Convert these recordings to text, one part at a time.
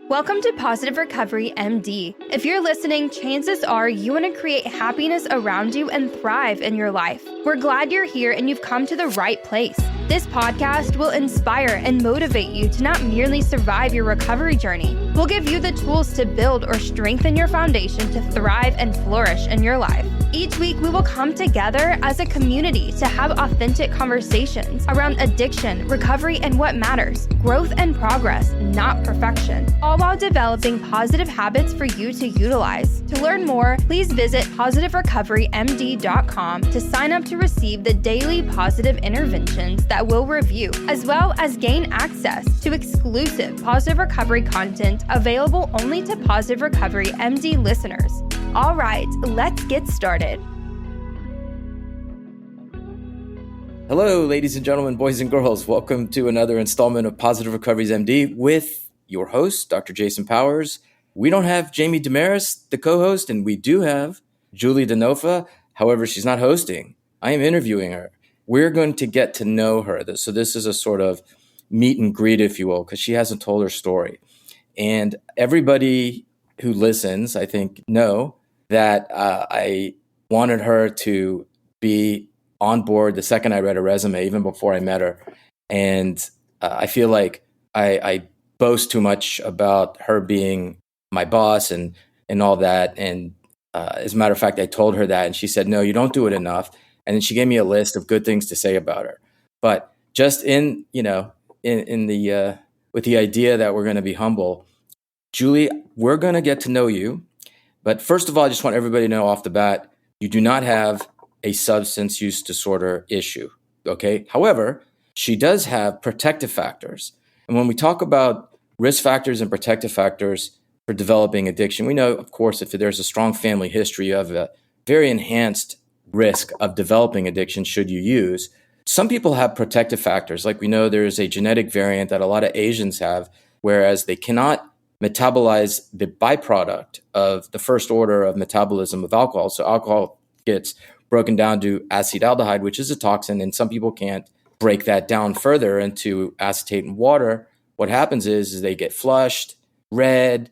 Welcome to Positive Recovery MD. If you're listening, chances are you want to create happiness around you and thrive in your life. We're glad you're here and you've come to the right place. This podcast will inspire and motivate you to not merely survive your recovery journey. We'll give you the tools to build or strengthen your foundation to thrive and flourish in your life. Each week, we will come together as a community to have authentic conversations around addiction, recovery, and what matters. Growth and progress, not perfection. All while developing positive habits for you to utilize. To learn more, please visit positiverecoverymd.com to sign up to receive the daily positive interventions that we'll review, as well as gain access to exclusive Positive Recovery content available only to Positive Recovery MD listeners. All right, let's get started. Hello, ladies and gentlemen, boys and girls. Welcome to another installment of Positive Recoveries MD with your host, Dr. Jason Powers. We don't have Jamie Damaris, the co-host, and we do have Julie DeNofa. However, she's not hosting. I am interviewing her. We're going to get to know her. So this is a sort of meet and greet, if you will, because she hasn't told her story. And everybody who listens, I think, know that I wanted her to be on board the second I read her resume, even before I met her. And I feel like I boast too much about her being my boss and all that. And as a matter of fact, I told her that, and she said, no, you don't do it enough. And then she gave me a list of good things to say about her. But just with the idea that we're going to be humble, Julie, we're going to get to know you. But first of all, I just want everybody to know off the bat, you do not have a substance use disorder issue, okay? However, she does have protective factors. And when we talk about risk factors and protective factors for developing addiction, we know, of course, if there's a strong family history of a very enhanced risk of developing addiction should you use. Some people have protective factors. Like we know there is a genetic variant that a lot of Asians have, whereas they cannot metabolize the byproduct of the first order of metabolism of alcohol. So alcohol gets broken down to acetaldehyde, which is a toxin, and some people can't break that down further into acetate and water. What happens is they get flushed, red,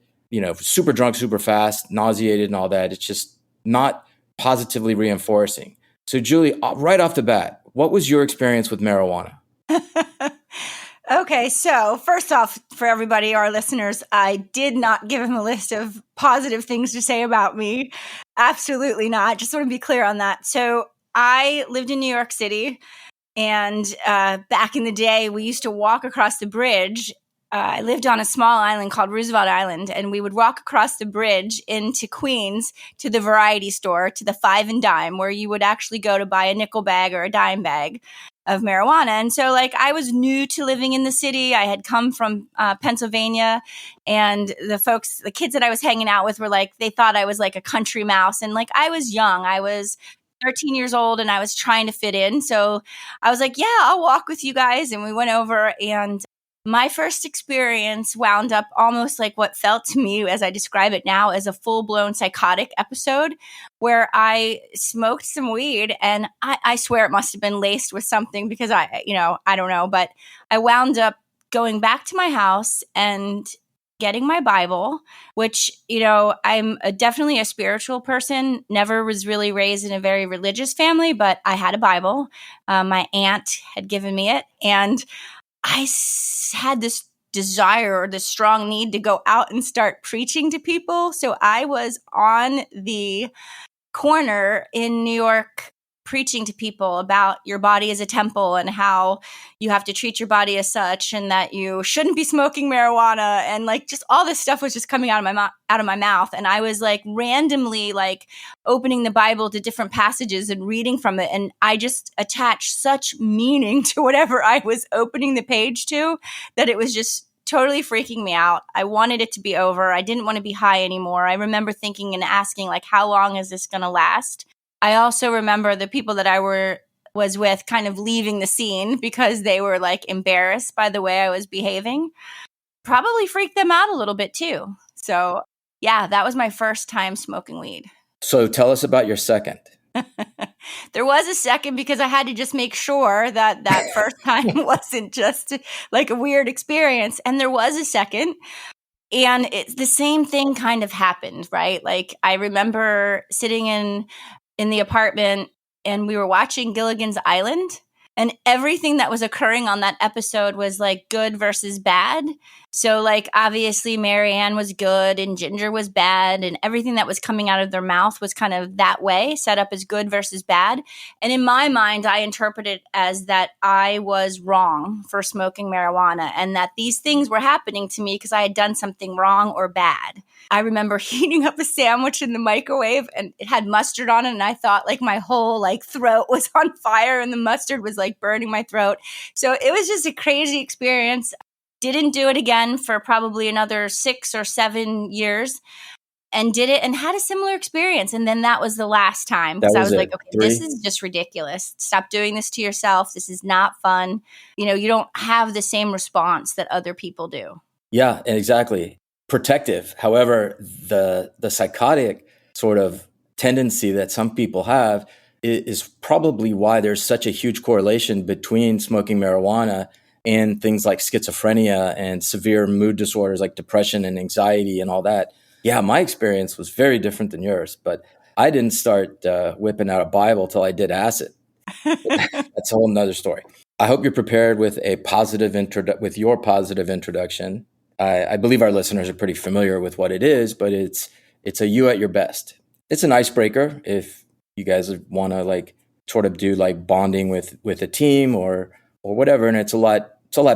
super drunk, super fast, nauseated and all that. It's just not positively reinforcing. So Julie, right off the bat, what was your experience with marijuana? Okay, so first off, for everybody, our listeners, I did not give him a list of positive things to say about me. Absolutely not. Just want to be clear on that. So I lived in New York City, and back in the day, we used to walk across the bridge. I lived on a small island called Roosevelt Island, and we would walk across the bridge into Queens to the variety store, to the Five and Dime, where you would actually go to buy a nickel bag or a dime bag of marijuana. And so I was new to living in the city. I had come from Pennsylvania, and the kids that I was hanging out with were they thought I was like a country mouse. And I was young. I was 13 years old and I was trying to fit in. So I was like, yeah, I'll walk with you guys. And we went over, and my first experience wound up almost like what felt to me, as I describe it now, as a full-blown psychotic episode where I smoked some weed, and I swear it must have been laced with something because I don't know, but I wound up going back to my house and getting my Bible, which, I'm definitely a spiritual person, never was really raised in a very religious family, but I had a Bible. My aunt had given me it, and I had this desire or this strong need to go out and start preaching to people. So I was on the corner in New York preaching to people about your body as a temple and how you have to treat your body as such, and that you shouldn't be smoking marijuana, and just all this stuff was just coming out of my mouth. And I was randomly opening the Bible to different passages and reading from it, and I just attached such meaning to whatever I was opening the page to that it was just totally freaking me out. I wanted it to be over. I didn't want to be high anymore. I remember thinking and asking how long is this going to last? I also remember the people that I was with kind of leaving the scene because they were embarrassed by the way I was behaving. Probably freaked them out a little bit too. So yeah, that was my first time smoking weed. So tell us about your second. There was a second because I had to just make sure that first time wasn't just a weird experience. And there was a second. And the same thing kind of happened, right? Like I remember sitting in the apartment and we were watching Gilligan's Island, and everything that was occurring on that episode was like good versus bad. So like obviously Marianne was good and Ginger was bad, and everything that was coming out of their mouth was kind of that way, set up as good versus bad. And in my mind, I interpreted it as that I was wrong for smoking marijuana and that these things were happening to me because I had done something wrong or bad. I remember heating up a sandwich in the microwave and it had mustard on it, and I thought like my whole like throat was on fire and the mustard was like burning my throat. So it was just a crazy experience. Didn't do it again for probably another 6 or 7 years, and did it and had a similar experience. And then that was the last time, because I was like, okay, this is just ridiculous. Stop doing this to yourself. This is not fun. You don't have the same response that other people do. Yeah, exactly. Protective. However, the psychotic sort of tendency that some people have is probably why there's such a huge correlation between smoking marijuana and things like schizophrenia and severe mood disorders like depression and anxiety and all that. Yeah, my experience was very different than yours, but I didn't start whipping out a Bible till I did acid. That's a whole nother story. I hope you're prepared with your positive introduction. I believe our listeners are pretty familiar with what it is, but it's a you at your best. It's an icebreaker if you guys want to like sort of do like bonding with a team or whatever, and it's a lot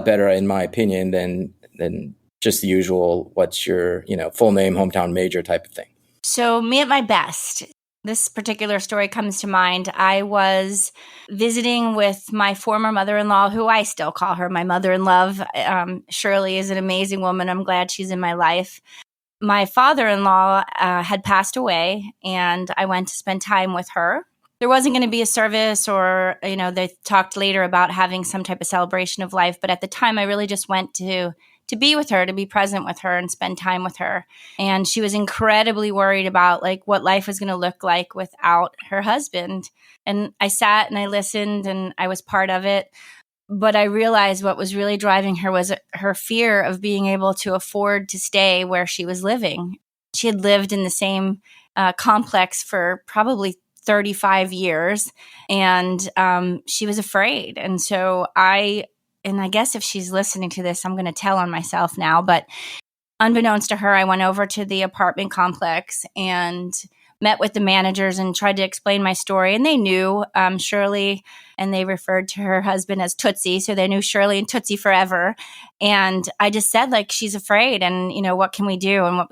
better in my opinion than just the usual what's your full name, hometown, major type of thing. So me at my best. This particular story comes to mind. I was visiting with my former mother-in-law, who I still call her my mother-in-law. Shirley is an amazing woman. I'm glad she's in my life. My father-in-law had passed away, and I went to spend time with her. There wasn't going to be a service or, they talked later about having some type of celebration of life. But at the time, I really just went to be with her, to be present with her and spend time with her. And she was incredibly worried about like what life was going to look like without her husband. And I sat and I listened and I was part of it. But I realized what was really driving her was her fear of being able to afford to stay where she was living. She had lived in the same complex for probably 35 years, and she was afraid. And so I guess if she's listening to this, I'm going to tell on myself now, but unbeknownst to her, I went over to the apartment complex and met with the managers and tried to explain my story. And they knew Shirley, and they referred to her husband as Tootsie. So they knew Shirley and Tootsie forever. And I just said, like, she's afraid, and, what can we do? And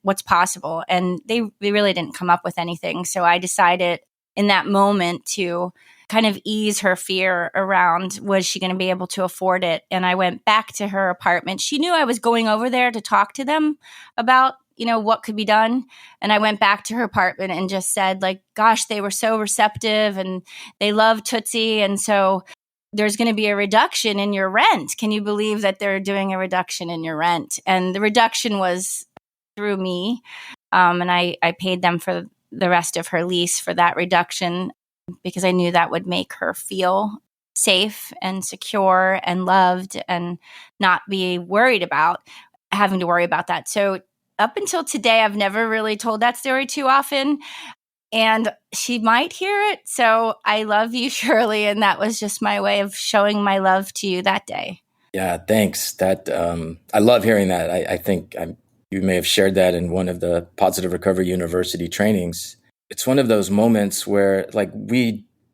what's possible? And they really didn't come up with anything. So I decided in that moment to kind of ease her fear around, was she going to be able to afford it? And I went back to her apartment. She knew I was going over there to talk to them about, what could be done. And I went back to her apartment and just said, like, gosh, they were so receptive and they love Tootsie. And so there's going to be a reduction in your rent. Can you believe that they're doing a reduction in your rent? And the reduction was through me. And I paid them for the rest of her lease for that reduction, because I knew that would make her feel safe and secure and loved and not be worried about having to worry about that. So up until today, I've never really told that story too often, and she might hear it. So I love you, Shirley, and that was just my way of showing my love to you that day. Yeah, thanks. That I love hearing that. I think you may have shared that in one of the Positive Recovery University trainings. It's one of those moments where, like,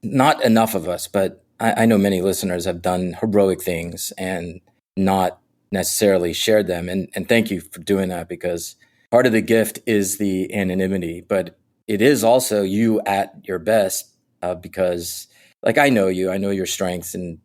not enough of us, but I know many listeners have done heroic things and not necessarily shared them. And thank you for doing that, because part of the gift is the anonymity, but it is also you at your best, because, like, I know your strengths, and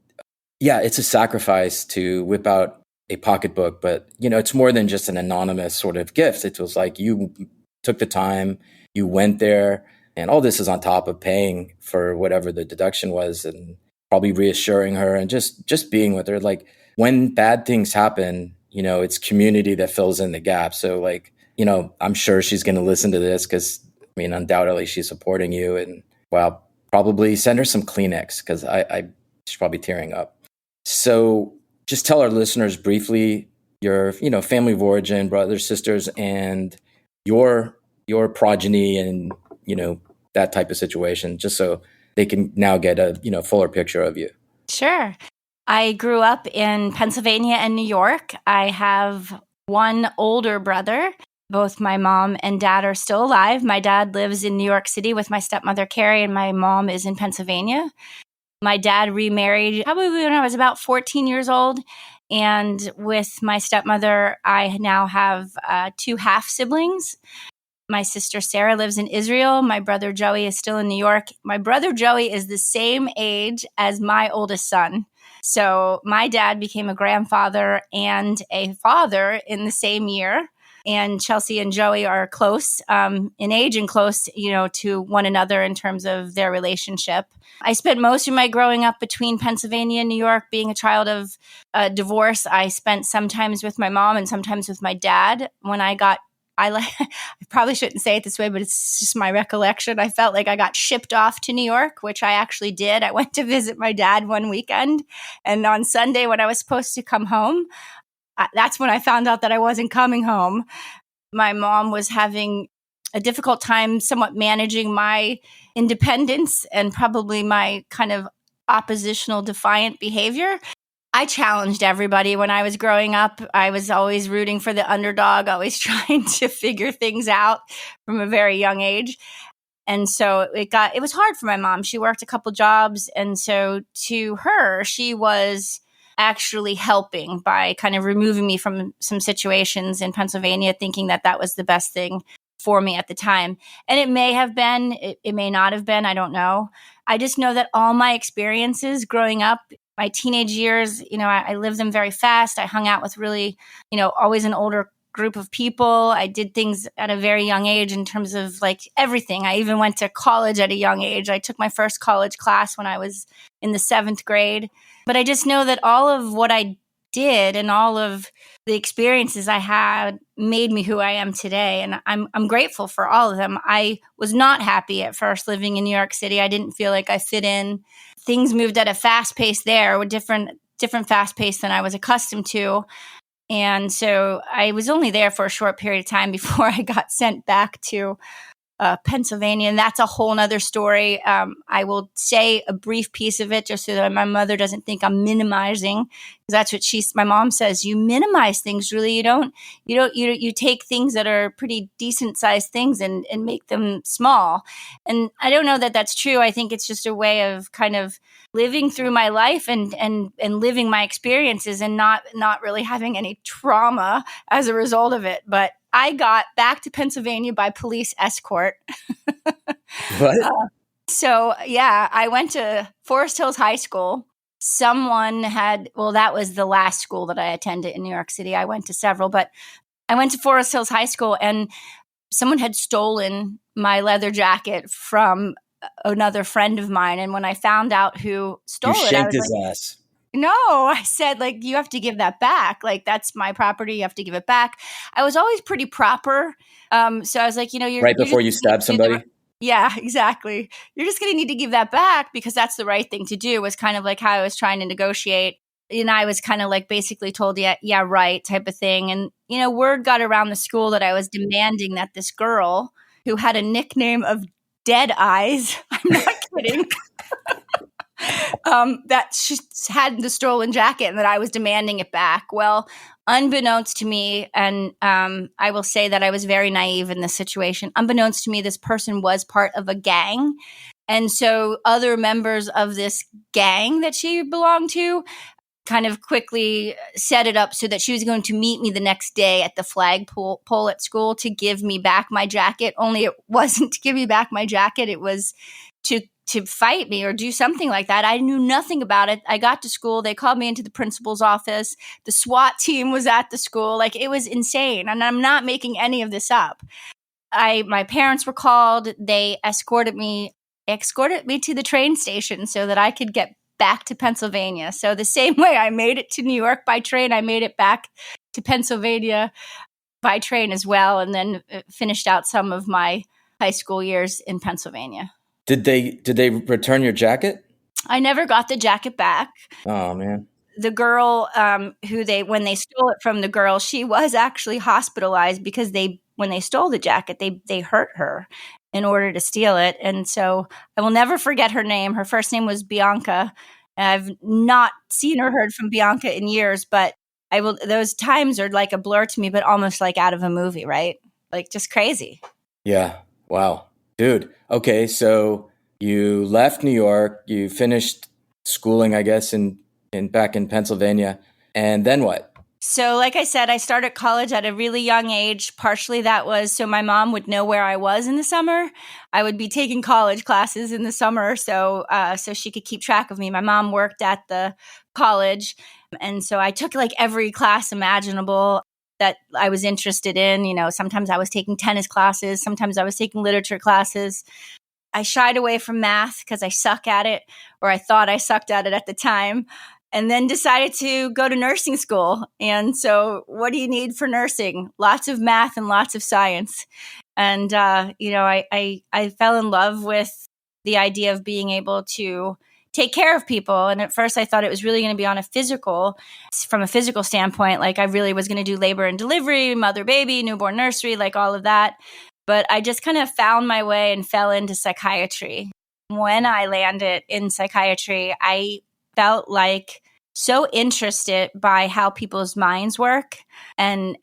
yeah, it's a sacrifice to whip out a pocketbook, but it's more than just an anonymous sort of gift. It was like you took the time, you went there, and all this is on top of paying for whatever the deduction was, and probably reassuring her and just being with her. Like, when bad things happen, it's community that fills in the gap. So, like, I'm sure she's going to listen to this, because undoubtedly she's supporting you, and probably send her some Kleenex, because she's probably tearing up. So just tell our listeners briefly your family of origin, brothers, sisters, and your progeny, and that type of situation, just so they can now get a fuller picture of you. Sure. I grew up in Pennsylvania and New York. I have one older brother. Both my mom and dad are still alive. My dad lives in New York City with my stepmother, Carrie, and my mom is in Pennsylvania. My dad remarried probably when I was about 14 years old. And with my stepmother, I now have 2 half siblings. My sister Sarah lives in Israel. My brother Joey is still in New York. My brother Joey is the same age as my oldest son. So my dad became a grandfather and a father in the same year. And Chelsea and Joey are close in age and close, to one another in terms of their relationship. I spent most of my growing up between Pennsylvania and New York. Being a child of divorce, I spent sometimes with my mom and sometimes with my dad. When I probably shouldn't say it this way, but it's just my recollection. I felt like I got shipped off to New York, which I actually did. I went to visit my dad one weekend, and on Sunday when I was supposed to come home, that's when I found out that I wasn't coming home. My mom was having a difficult time somewhat managing my independence and probably my kind of oppositional, defiant behavior. I challenged everybody when I was growing up. I was always rooting for the underdog, always trying to figure things out from a very young age. And so it was hard for my mom. She worked a couple jobs. And so to her, she was actually helping by kind of removing me from some situations in Pennsylvania, thinking that that was the best thing for me at the time. And it may have been, it may not have been, I don't know. I just know that all my experiences growing up, my teenage years, I lived them very fast. I hung out with really, always an older group of people. I did things at a very young age in terms of like everything. I even went to college at a young age. I took my first college class when I was in the 7th grade. But I just know that all of what I did and all of the experiences I had made me who I am today. And I'm grateful for all of them. I was not happy at first living in New York City. I didn't feel like I fit in. Things moved at a fast pace there, with different fast pace than I was accustomed to. And so I was only there for a short period of time before I got sent back to Pennsylvania. And that's a whole nother story. I will say a brief piece of it just so that my mother doesn't think I'm minimizing. That's what my mom says. You minimize things, Julie. You take things that are pretty decent sized things and make them small. And I don't know that that's true. I think it's just a way of kind of living through my life and living my experiences and not really having any trauma as a result of it. But I got back to Pennsylvania by police escort. What? I went to Forest Hills High School. That was the last school that I attended in New York City. I went to several, but I went to Forest Hills High School and someone had stolen my leather jacket from another friend of mine. And when I found out who stole it, shanked his ass. No, I said, you have to give that back. That's my property. You have to give it back. I was always pretty proper. So I was like, you're right before you stab somebody. Yeah, exactly. You're just going to need to give that back because that's the right thing to do, was kind of like how I was trying to negotiate. And I was kind of basically told, yeah, right type of thing. And, word got around the school that I was demanding that this girl who had a nickname of Dead Eyes, I'm not kidding, that she had the stolen jacket and that I was demanding it back. Well, unbeknownst to me, and I will say that I was very naive in this situation, unbeknownst to me, this person was part of a gang. And so other members of this gang that she belonged to kind of quickly set it up so that she was going to meet me the next day at the flagpole at school to give me back my jacket. Only it wasn't to give me back my jacket. It was to fight me or do something like that. I knew nothing about it. I got to school. They called me into the principal's office. The SWAT team was at the school. It was insane. And I'm not making any of this up. My parents were called. They escorted me to the train station so that I could get back to Pennsylvania. So the same way I made it to New York by train, I made it back to Pennsylvania by train as well, and then finished out some of my high school years in Pennsylvania. Did they return your jacket? I never got the jacket back. Oh, man. the girl when they stole it from the girl, she was actually hospitalized because when they stole the jacket, they hurt her in order to steal it. And so I will never forget her name. Her first name was Bianca. I've not seen or heard from Bianca in years, but those times are like a blur to me, but almost like out of a movie, right? Like just crazy. Yeah. Wow. Dude. Okay. So you left New York, you finished schooling, I guess, back in Pennsylvania. And then what? So like I said, I started college at a really young age. Partially that was so my mom would know where I was in the summer. I would be taking college classes in the summer so she could keep track of me. My mom worked at the college. And so I took like every class imaginable that I was interested in. You know, sometimes I was taking tennis classes. Sometimes I was taking literature classes. I shied away from math because I suck at it, or I thought I sucked at it at the time. And then decided to go to nursing school. And so what do you need for nursing? Lots of math and lots of science. And, I fell in love with the idea of being able to take care of people. And at first I thought it was really going to be from a physical standpoint, like I really was going to do labor and delivery, mother, baby, newborn nursery, like all of that. But I just kind of found my way and fell into psychiatry. When I landed in psychiatry, I felt like so interested by how people's minds work and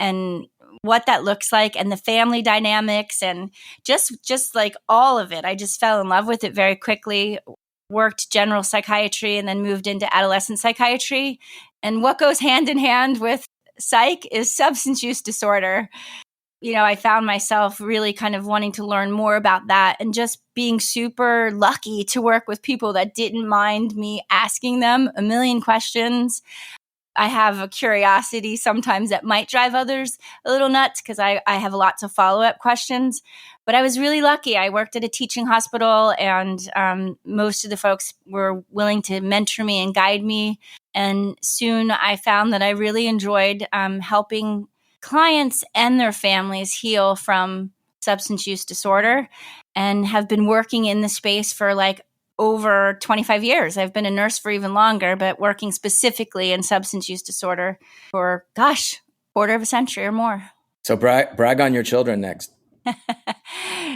what that looks like and the family dynamics and just like all of it. I just fell in love with it very quickly, worked general psychiatry and then moved into adolescent psychiatry. And what goes hand in hand with psych is substance use disorder. You know, I found myself really kind of wanting to learn more about that and just being super lucky to work with people that didn't mind me asking them a million questions. I have a curiosity sometimes that might drive others a little nuts because I have lots of follow-up questions. But I was really lucky. I worked at a teaching hospital and most of the folks were willing to mentor me and guide me. And soon I found that I really enjoyed helping clients and their families heal from substance use disorder and have been working in the space for like over 25 years. I've been a nurse for even longer, but working specifically in substance use disorder for, quarter of a century or more. So brag on your children next.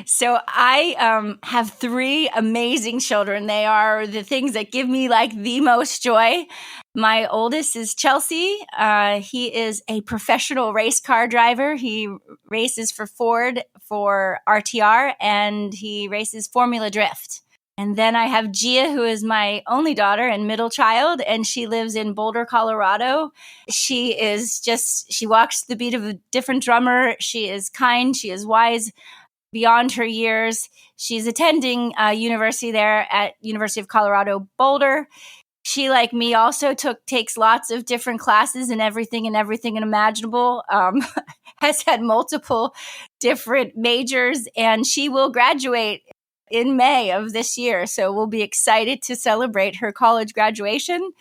So I have 3 amazing children. They are the things that give me like the most joy. My oldest is Chelsea. He is a professional race car driver. He races for Ford for RTR and he races Formula Drift. And then I have Gia, who is my only daughter and middle child, and she lives in Boulder, Colorado. She walks the beat of a different drummer. She is kind. She is wise beyond her years. She's attending university there at University of Colorado, Boulder. She, like me, also takes lots of different classes and everything imaginable, has had multiple different majors, and she will graduate in May of this year. So we'll be excited to celebrate her college graduation.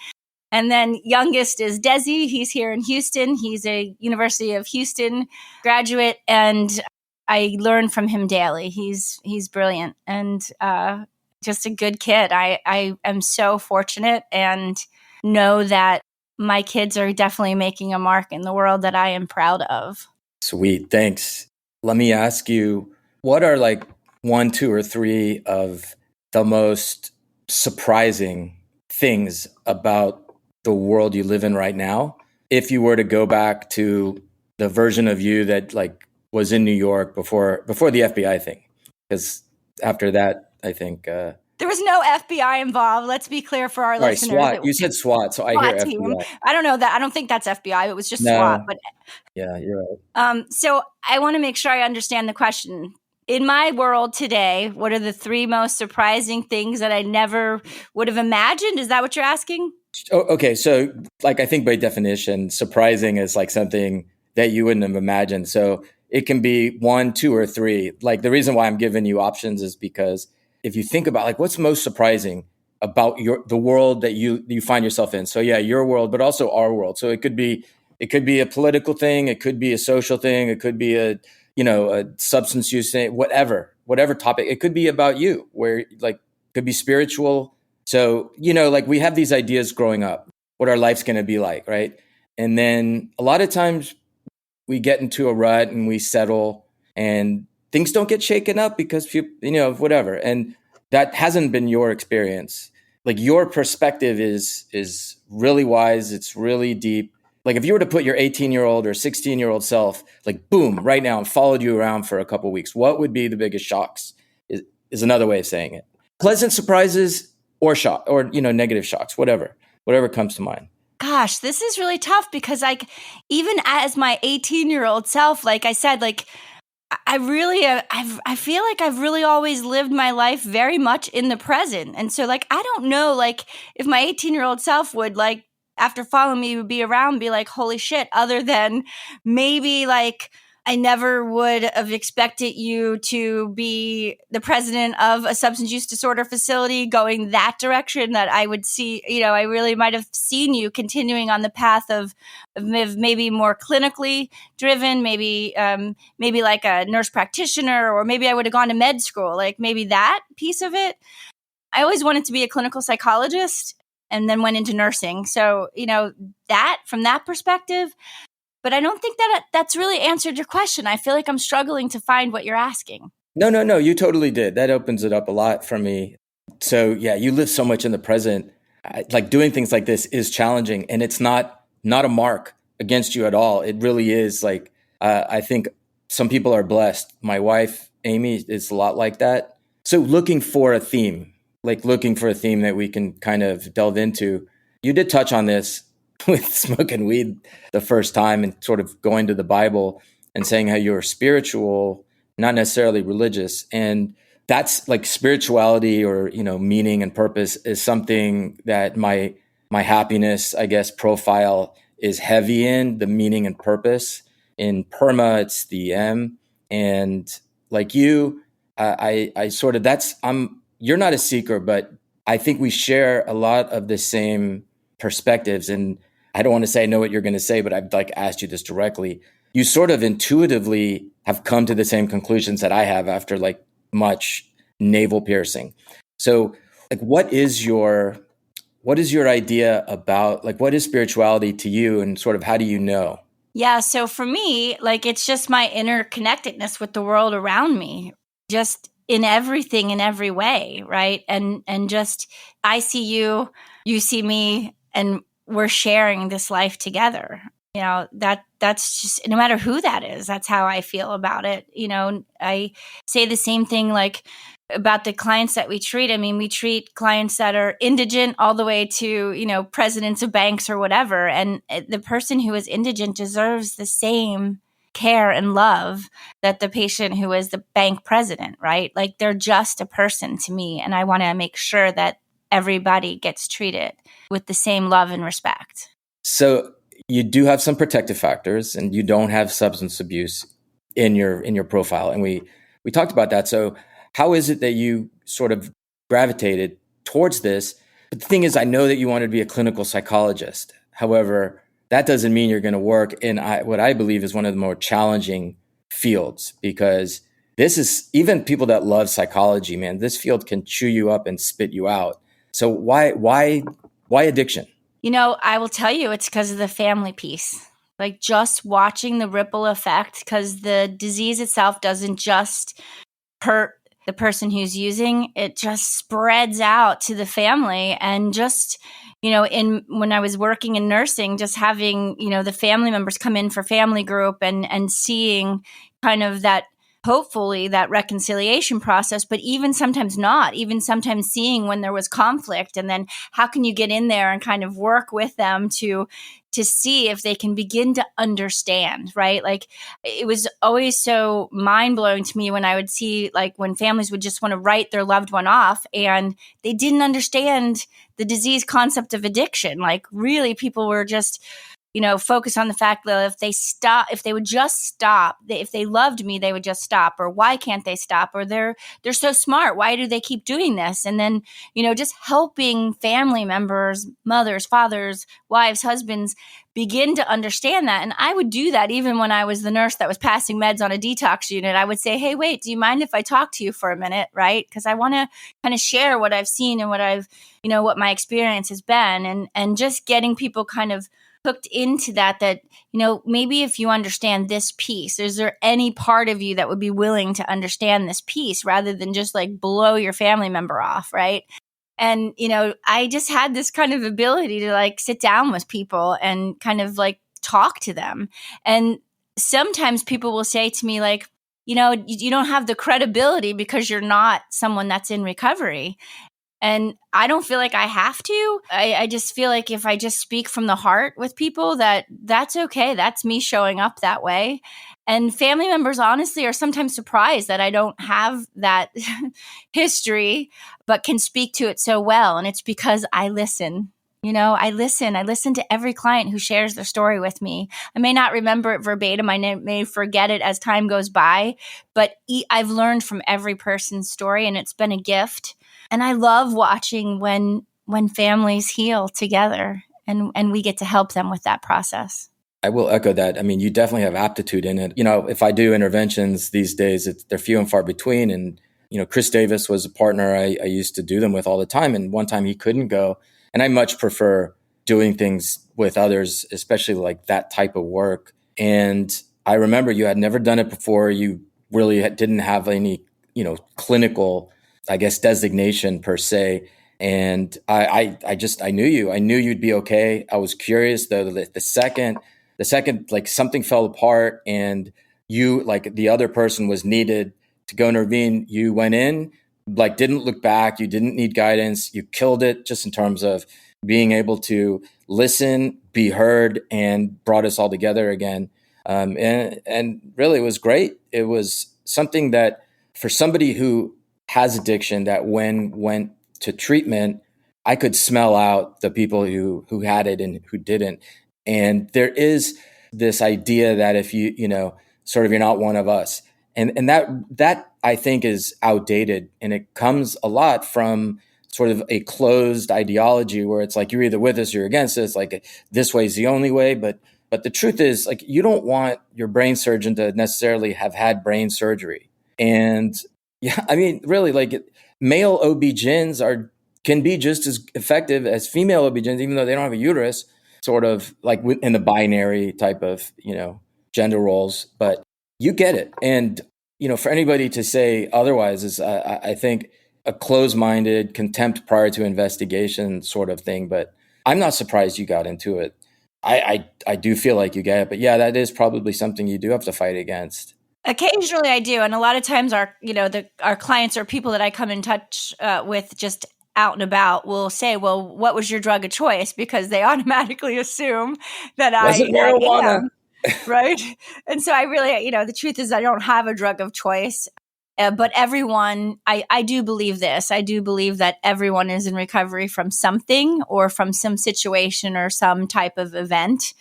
And then youngest is Desi. He's here in Houston. He's a University of Houston graduate, and I learn from him daily. He's brilliant and just a good kid. I am so fortunate and know that my kids are definitely making a mark in the world that I am proud of. Sweet. Thanks. Let me ask you, what are like 1, 2, or 3 of the most surprising things about the world you live in right now? If you were to go back to the version of you that like was in New York before the FBI thing, because after that, I think there was no FBI involved. Let's be clear for our listeners. SWAT. You said SWAT, so I hear team. FBI. I don't know that. I don't think that's FBI. It was just SWAT. But yeah, you're right. So I want to make sure I understand the question. In my world today, what are the 3 most surprising things that I never would have imagined? Is that what you're asking? Oh, okay. So like, I think by definition, surprising is like something that you wouldn't have imagined. So it can be 1, 2, or 3. Like the reason why I'm giving you options is because if you think about like what's most surprising about the world that you find yourself in. So yeah, your world, but also our world. So it could be a political thing. It could be a social thing. It could be a substance use thing, whatever topic. It could be about you, where like could be spiritual. So, like we have these ideas growing up. what our life's going to be like, right? And then a lot of times we get into a rut and we settle and things don't get shaken up because whatever. And that hasn't been your experience. Like your perspective is really wise. It's really deep. Like if you were to put your 18-year-old or 16-year-old self, like boom, right now and followed you around for a couple of weeks, what would be the biggest shocks is another way of saying it. Pleasant surprises or shock or, negative shocks, whatever comes to mind. Gosh, this is really tough because like even as my 18-year-old self, like I said, like I really, I feel like I've really always lived my life very much in the present. And so like, I don't know, like if my 18-year-old self would like, after following me, would be around, be like, holy shit, other than maybe like, I never would have expected you to be the president of a substance use disorder facility going that direction, that I would see, I really might have seen you continuing on the path of maybe more clinically driven, maybe like a nurse practitioner, or maybe I would have gone to med school, like maybe that piece of it. I always wanted to be a clinical psychologist and then went into nursing. So, that from that perspective. But I don't think that's really answered your question. I feel like I'm struggling to find what you're asking. No, you totally did. That opens it up a lot for me. So yeah, you live so much in the present. Like doing things like this is challenging, and it's not a mark against you at all. It really is like, I think some people are blessed. My wife, Amy, is a lot like that. So looking for a theme that we can kind of delve into. You did touch on this with smoking weed the first time and sort of going to the Bible and saying how you're spiritual, not necessarily religious. And that's like spirituality or, meaning and purpose is something that my happiness, I guess, profile is heavy in, the meaning and purpose. In PERMA, it's the M. And like you, I sort of, you're not a seeker, but I think we share a lot of the same perspectives. And I don't want to say I know what you're going to say, but I've like asked you this directly. You sort of intuitively have come to the same conclusions that I have after like much navel piercing. So like, what is your idea about like, what is spirituality to you and sort of how do you know? Yeah. So for me, like, it's just my interconnectedness with the world around me, just in everything, in every way. Right. And just, I see you, you see me, and we're sharing this life together. That's just, no matter who that is, that's how I feel about it. I say the same thing like about the clients that we treat. I mean, we treat clients that are indigent all the way to, presidents of banks or whatever. And the person who is indigent deserves the same care and love that the patient who is the bank president, right? Like they're just a person to me. And I want to make sure that everybody gets treated with the same love and respect. So you do have some protective factors and you don't have substance abuse in your profile. And we talked about that. So how is it that you sort of gravitated towards this? But the thing is, I know that you wanted to be a clinical psychologist. However, that doesn't mean you're going to work in what I believe is one of the more challenging fields, because this is, even people that love psychology, man, this field can chew you up and spit you out. So why addiction? I will tell you, it's because of the family piece. Like just watching the ripple effect, because the disease itself doesn't just hurt the person who's using, it just spreads out to the family. And just, when I was working in nursing, just having, the family members come in for family group and seeing kind of that, hopefully that reconciliation process, but even sometimes not, even sometimes seeing when there was conflict, and then how can you get in there and kind of work with them to see if they can begin to understand, right? Like it was always so mind blowing to me when I would see like when families would just want to write their loved one off and they didn't understand the disease concept of addiction. Like really people were just focus on the fact that if they would just stop, if they loved me, they would just stop. Or why can't they stop? Or they're so smart. Why do they keep doing this? And then, just helping family members, mothers, fathers, wives, husbands, begin to understand that. And I would do that even when I was the nurse that was passing meds on a detox unit. I would say, hey, wait, do you mind if I talk to you for a minute? Right? Because I want to kind of share what I've seen and what my experience has been, and just getting people kind of hooked into that, maybe if you understand this piece, is there any part of you that would be willing to understand this piece rather than just like blow your family member off, right? And, I just had this kind of ability to like sit down with people and kind of like talk to them. And sometimes people will say to me like, you don't have the credibility because you're not someone that's in recovery. And I don't feel like I have to. I just feel like if I just speak from the heart with people, that's okay. That's me showing up that way. And family members, honestly, are sometimes surprised that I don't have that history, but can speak to it so well. And it's because I listen. I listen to every client who shares their story with me. I may not remember it verbatim. I may forget it as time goes by, but I've learned from every person's story, and it's been a gift. And I love watching when families heal together and we get to help them with that process. I will echo that. I mean, you definitely have aptitude in it. If I do interventions these days, they're few and far between. And, Chris Davis was a partner I used to do them with all the time. And one time he couldn't go. And I much prefer doing things with others, especially like that type of work. And I remember you had never done it before. You really didn't have any, clinical, I guess, designation per se. And I knew you. I knew you'd be okay. I was curious though. The second like something fell apart and you, like the other person was needed to go intervene, you went in, like didn't look back. You didn't need guidance. You killed it just in terms of being able to listen, be heard, and brought us all together again. And really it was great. It was something that for somebody who has addiction, that went to treatment, I could smell out the people who had it and who didn't. And there is this idea that if sort of you're not one of us. And that I think is outdated. And it comes a lot from sort of a closed ideology where it's like, you're either with us or you're against us. Like this way is the only way. But the truth is, like, you don't want your brain surgeon to necessarily have had brain surgery. And yeah, I mean, really, like male OB-GYNs can be just as effective as female OB-GYNs, even though they don't have a uterus, sort of like in the binary type of, gender roles. But you get it. And, for anybody to say otherwise is, I think, a closed-minded contempt prior to investigation sort of thing. But I'm not surprised you got into it. I do feel like you get it. But yeah, that is probably something you do have to fight against. Occasionally I do. And a lot of times our clients or people that I come in touch with just out and about will say, well, what was your drug of choice? Because they automatically assume that Was it marijuana? Right. And so I really, the truth is I don't have a drug of choice. But everyone, I do believe this. I do believe that everyone is in recovery from something or from some situation or some type of event.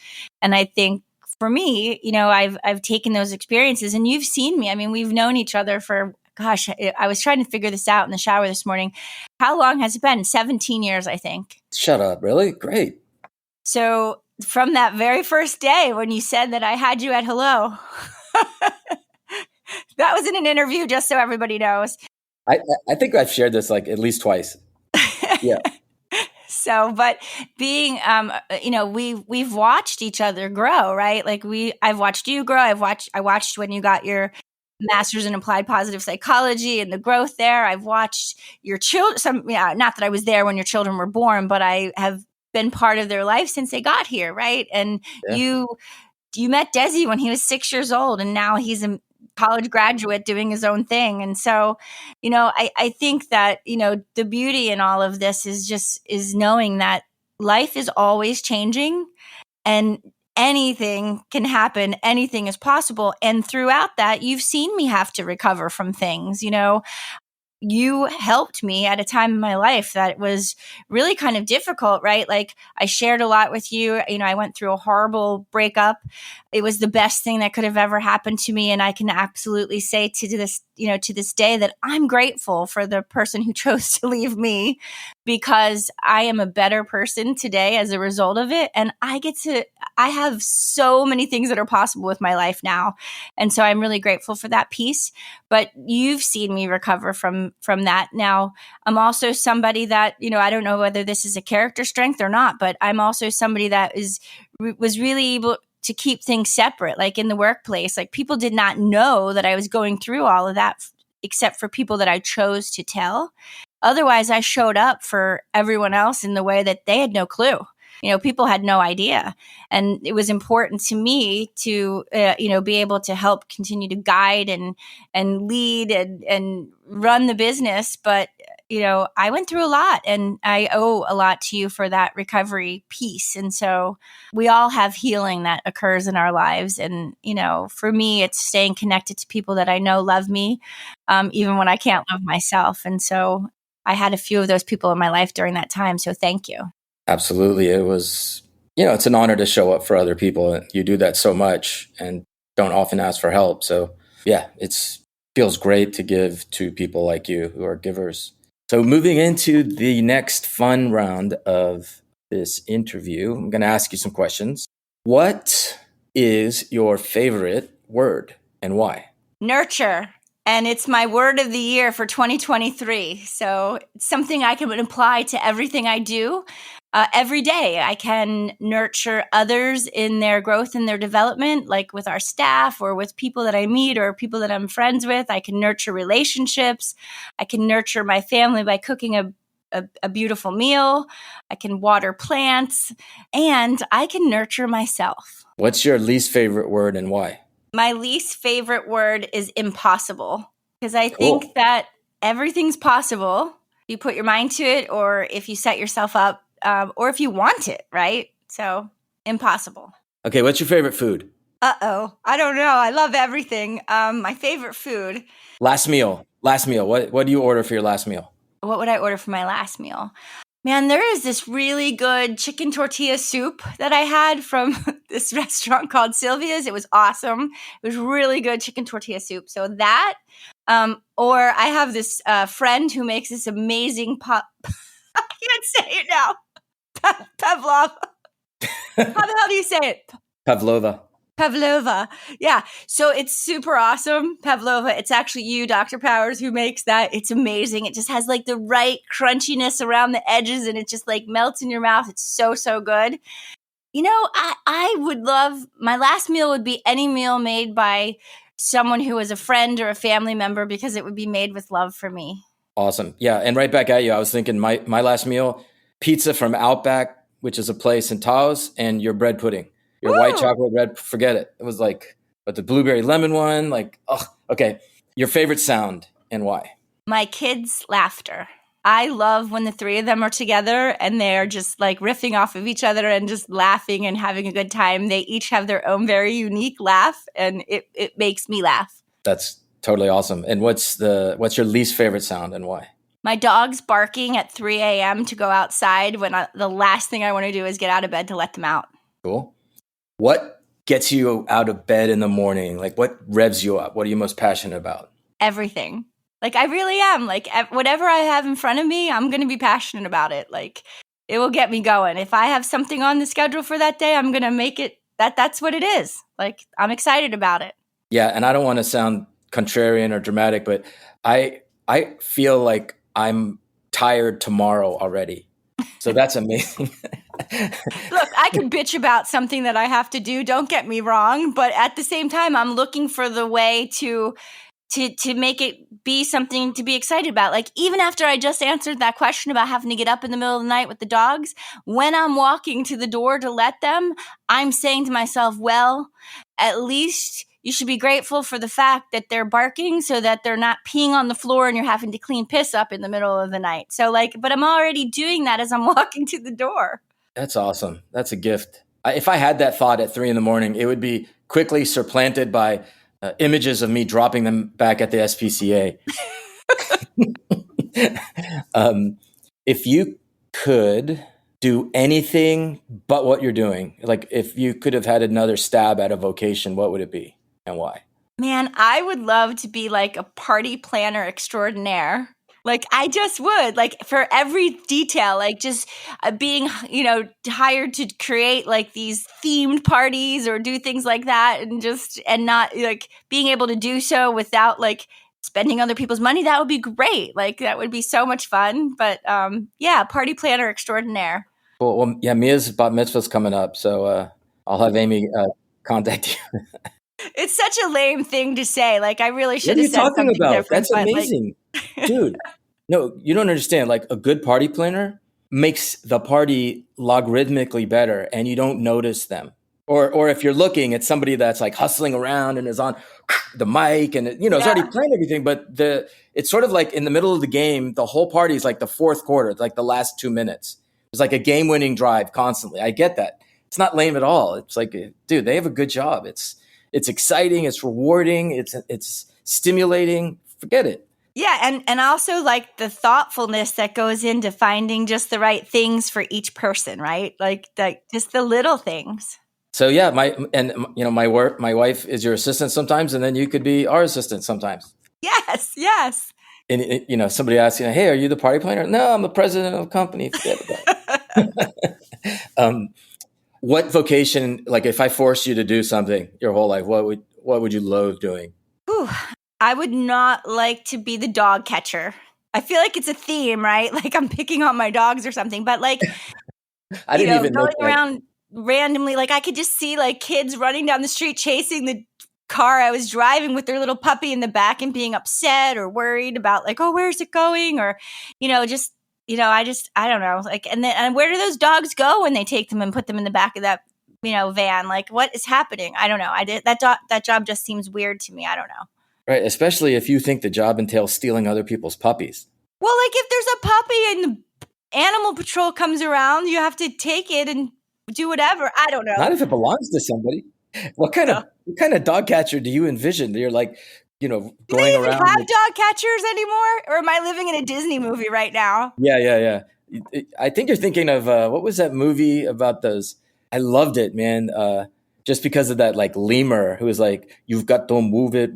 And I think for me, I've taken those experiences, and you've seen me. I mean, we've known each other for, gosh, I was trying to figure this out in the shower this morning. How long has it been? 17 years, I think. Shut up. Really? Great. So from that very first day when you said that I had you at hello, that was in an interview, just so everybody knows. I think I've shared this like at least twice. Yeah. So, but being, we've watched each other grow, right? Like I've watched you grow. I watched when you got your master's in applied positive psychology and the growth there. I've watched your children, not that I was there when your children were born, but I have been part of their life since they got here, right? And yeah. You met Desi when he was 6 years old, and now he's a college graduate doing his own thing. And so, I think that, the beauty in all of this is knowing that life is always changing and anything can happen. Anything is possible. And throughout that, you've seen me have to recover from things, you helped me at a time in my life that was really kind of difficult, right? Like I shared a lot with you. I went through a horrible breakup. It was the best thing that could have ever happened to me. And I can absolutely say to this day that I'm grateful for the person who chose to leave me, because I am a better person today as a result of it. And I have so many things that are possible with my life now. And so I'm really grateful for that piece. But you've seen me recover from that. Now, I'm also somebody that, I don't know whether this is a character strength or not, but I'm also somebody that was really able to keep things separate, like in the workplace. Like people did not know that I was going through all of that except for people that I chose to tell. Otherwise, I showed up for everyone else in the way that they had no clue. People had no idea. And it was important to me to, be able to help continue to guide and lead and run the business. But, I went through a lot, and I owe a lot to you for that recovery piece. And so we all have healing that occurs in our lives. And, for me, it's staying connected to people that I know love me, even when I can't love myself. And so I had a few of those people in my life during that time. So thank you. Absolutely. It was, it's an honor to show up for other people. You do that so much and don't often ask for help. So yeah, feels great to give to people like you who are givers. So moving into the next fun round of this interview, I'm going to ask you some questions. What is your favorite word and why? Nurture. And it's my word of the year for 2023. So it's something I can apply to everything I do every day. I can nurture others in their growth and their development, like with our staff or with people that I meet or people that I'm friends with. I can nurture relationships. I can nurture my family by cooking a beautiful meal. I can water plants, and I can nurture myself. What's your least favorite word and why? My least favorite word is impossible, because I think that everything's possible. You put your mind to it, or if you set yourself up, or if you want it, right? So impossible. Okay, what's your favorite food? I don't know. I love everything. My favorite food. Last meal. What do you order for your last meal? What would I order for my last meal? Man, there is this really good chicken tortilla soup that I had from this restaurant called Sylvia's. It was awesome. It was really good chicken tortilla soup. So that, or I have this friend who makes this amazing I can't say it now. Pavlova. How the hell do you say it? Pavlova. Yeah. So it's super awesome. Pavlova. It's actually you, Dr. Powers, who makes that. It's amazing. It just has like the right crunchiness around the edges, and it just like melts in your mouth. It's so, so good. I would love, my last meal would be any meal made by someone who is a friend or a family member, because it would be made with love for me. Awesome. Yeah. And right back at you, I was thinking my last meal, pizza from Outback, which is a place in Taos, and your bread pudding. Your white chocolate bread, forget it. It was but the blueberry lemon one, okay. Your favorite sound and why? My kids' laughter. I love when the three of them are together and they're just like riffing off of each other and just laughing and having a good time. They each have their own very unique laugh, and it makes me laugh. That's totally awesome. And what's your least favorite sound and why? My dog's barking at 3 a.m. to go outside when the last thing I want to do is get out of bed to let them out. Cool. What gets you out of bed in the morning? Like, what revs you up? What are you most passionate about? Everything. Like, I really am. Like, whatever I have in front of me, I'm going to be passionate about it. Like, it will get me going. If I have something on the schedule for that day, I'm going to make it that's what it is. Like, I'm excited about it. Yeah, and I don't want to sound contrarian or dramatic, but I feel like I'm tired tomorrow already. So that's amazing. Look, I could bitch about something that I have to do. Don't get me wrong. But at the same time, I'm looking for the way to make it be something to be excited about. Like, even after I just answered that question about having to get up in the middle of the night with the dogs, when I'm walking to the door to let them, I'm saying to myself, well, at least you should be grateful for the fact that they're barking so that they're not peeing on the floor and you're having to clean piss up in the middle of the night. So but I'm already doing that as I'm walking to the door. That's awesome. That's a gift. If I had that thought at 3 a.m, it would be quickly supplanted by images of me dropping them back at the SPCA. If you could do anything but what you're doing, like if you could have had another stab at a vocation, what would it be and why? Man, I would love to be like a party planner extraordinaire. Like, I just would, like, for every detail, like just being, hired to create like these themed parties or do things like that, and not like being able to do so without like spending other people's money. That would be great. Like, that would be so much fun. But party planner extraordinaire. Cool. Well, yeah, Mia's bat mitzvah's coming up, so I'll have Amy contact you. It's such a lame thing to say. Like, I really should have said something. What are you talking about? Different. That's amazing. Dude, no, you don't understand. Like, a good party planner makes the party logarithmically better, and you don't notice them. Or if you're looking at somebody that's like hustling around and is on the mic and, it's already planned everything, but it's sort of like in the middle of the game, the whole party is like the fourth quarter, like the last 2 minutes. It's like a game-winning drive constantly. I get that. It's not lame at all. It's like, dude, they have a good job. It's exciting. It's rewarding. It's stimulating. Forget it. Yeah. And also like the thoughtfulness that goes into finding just the right things for each person, right? Like just the little things. So yeah, my wife is your assistant sometimes, and then you could be our assistant sometimes. Yes. Yes. And somebody asks you, hey, are you the party planner? No, I'm the president of a company. Forget about it. What vocation, like if I forced you to do something your whole life, what would you loathe doing? Ooh, I would not like to be the dog catcher. I feel like it's a theme, right? Like I'm picking on my dogs or something, but like, I didn't even know going around randomly, like I could just see like kids running down the street chasing the car I was driving with their little puppy in the back and being upset or worried about like, oh, where's it going? Or, I don't know. Like, and where do those dogs go when they take them and put them in the back of that, van? Like, what is happening? I don't know. That job just seems weird to me. I don't know. Right. Especially if you think the job entails stealing other people's puppies. Well, like if there's a puppy and the animal patrol comes around, you have to take it and do whatever. I don't know. Not if it belongs to somebody. What kind of dog catcher do you envision? You're like, going around. Do they even have dog catchers anymore? Or am I living in a Disney movie right now? Yeah. I think you're thinking of, what was that movie about those? I loved it, man. Just because of that, like, lemur who was like, you've got to move it.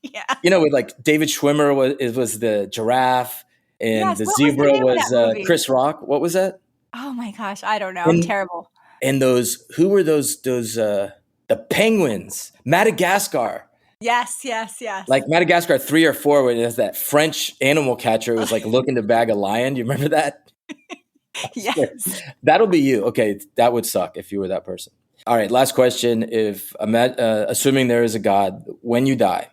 Yeah. With like David Schwimmer was the giraffe and the zebra was Chris Rock. What was that? Oh my gosh. I don't know. I'm terrible. And who were those, the penguins, Madagascar. Yes. Like Madagascar 3 or 4, where there's that French animal catcher who was like looking to bag a lion. Do you remember that? Yes. That'll be you. Okay. That would suck if you were that person. All right. Last question. If assuming there is a God, when you die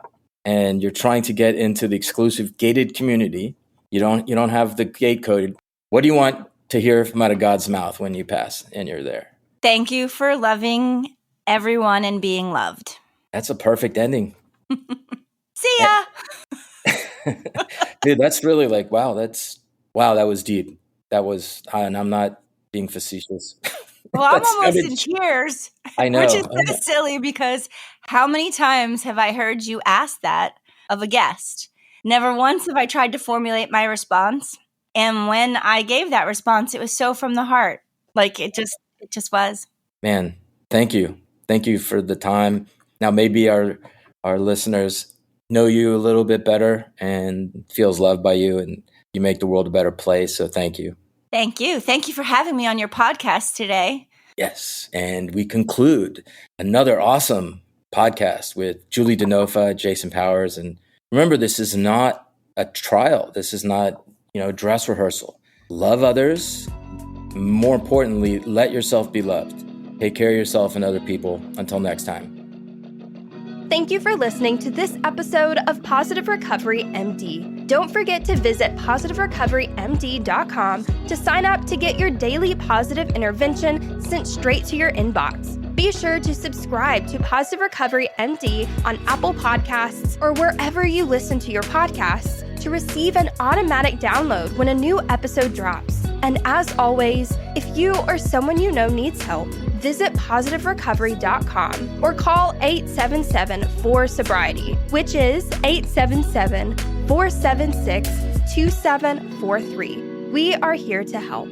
and you're trying to get into the exclusive gated community, you don't have the gate code. What do you want to hear from out of God's mouth when you pass and you're there? Thank you for loving everyone and being loved. That's a perfect ending. See ya. Dude, that's really like, wow, that was deep. That was, and I'm not being facetious. Well, I'm almost in tears. I know. Which is so silly because how many times have I heard you ask that of a guest? Never once have I tried to formulate my response. And when I gave that response, it was so from the heart. Like it just was. Man, thank you. Thank you for the time. Now, maybe our listeners know you a little bit better and feels loved by you, and you make the world a better place. So thank you. Thank you. Thank you for having me on your podcast today. Yes. And we conclude another awesome podcast with Julie DeNofa, Jason Powers. And remember, this is not a trial. This is not, dress rehearsal. Love others. More importantly, let yourself be loved. Take care of yourself and other people. Until next time. Thank you for listening to this episode of Positive Recovery MD. Don't forget to visit positiverecoverymd.com to sign up to get your daily positive intervention sent straight to your inbox. Be sure to subscribe to Positive Recovery MD on Apple Podcasts or wherever you listen to your podcasts to receive an automatic download when a new episode drops. And as always, if you or someone you know needs help, visit positiverecovery.com or call 877-4-SOBRIETY, which is 877-476-2743. We are here to help.